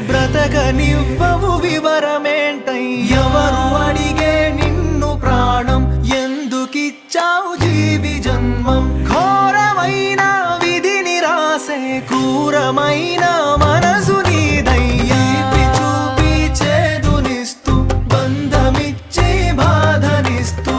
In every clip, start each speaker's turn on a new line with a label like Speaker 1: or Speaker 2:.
Speaker 1: బ్రతకనివ్వవు వివరమేంటై ఎవరు అడిగే నిన్ను ప్రాణం ఎందుకిచ్చావు జీవి జన్మం ఘోరమైన విధిని రాసే క్రూరమైన మనసు నీదయ్యా చూపి చేదునిస్తూ బంధమిచ్చి బాధనిస్తూ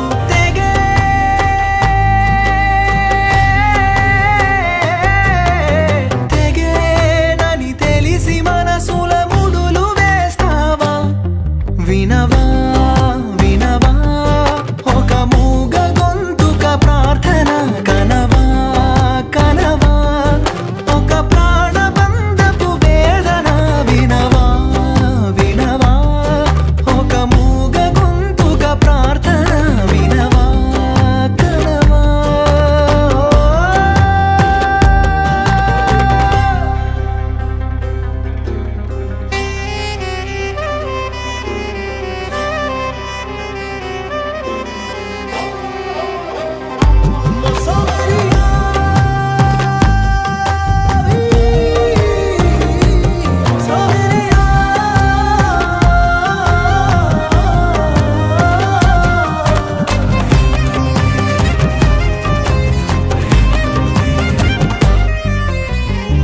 Speaker 1: తెగేనని తెలిసి మనసుల ముడులు వేస్తావా వినవా వినవా ఒక మూగ గొంతుక ప్రార్థన కనవా కనవా ఒక ప్రాణబంధపు వేదన వినవా వినవా ఒక మూగ గొంతుక ప్రార్థన వినవా కనవా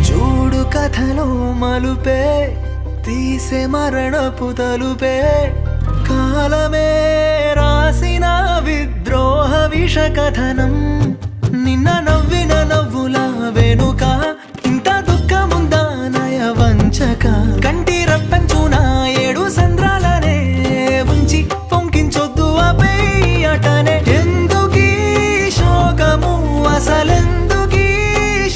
Speaker 1: చూడు కథలో మలుపే తీసే మరణపు తలుపే కాలమే రాసిన విద్రోహ విష కథనం నిన్న నవ్విన నవ్వుల వెనుక ఇంత దుఃఖముందా నయ వంచక కంటి రప్పించున ఏడు సంద్రాలనే ఉంచి పొంకించొద్దు అపై అటనే ఎందుకీ శోకము అసలెందుకీ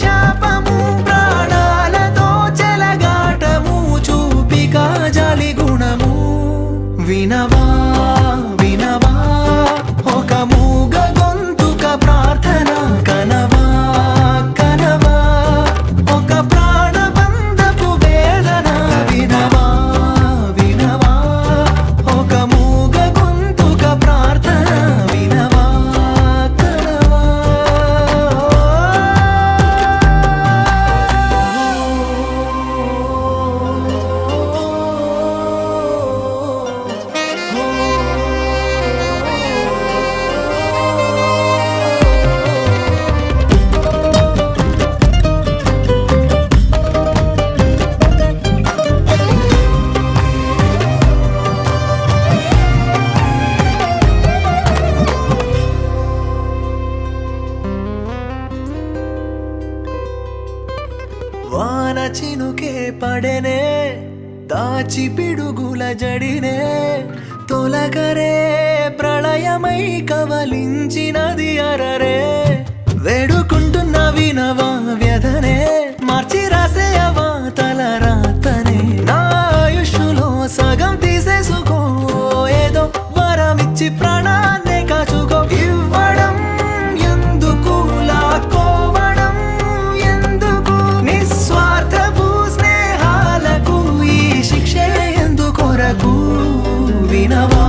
Speaker 1: శాపము ప్రాణాలతో చెలగాటము చూపిక జాలి గుణము వినవా వినవా ఒక మూగ గొంతుక ప్రార్థన కనవా కనవా ఒక ప్రాణబంధపు వేదన వినవా వినవా ఒక మూగ గొంతుక ప్రార్థన వినవా కనవా వాన చినుకే పడెనే దాచి పిడుగుల జడినే తొలగరే ప్రళయమై కవలించినది అరరే వేడుకుంటున్న వినవా వ్యధనే మార్చి రాసేయవా తల రాతనే నా ఆయుష్లో సగం తీసేసుకో ఏదో వరమిచ్చి ప్రాణాన్నే కాచుకో ఇవ్వడం ఎందుకు లాక్కోవడం ఎందుకు నిస్వార్థపు స్నేహాలకు ఈ శిక్షే ఎందుకొరకు వినవా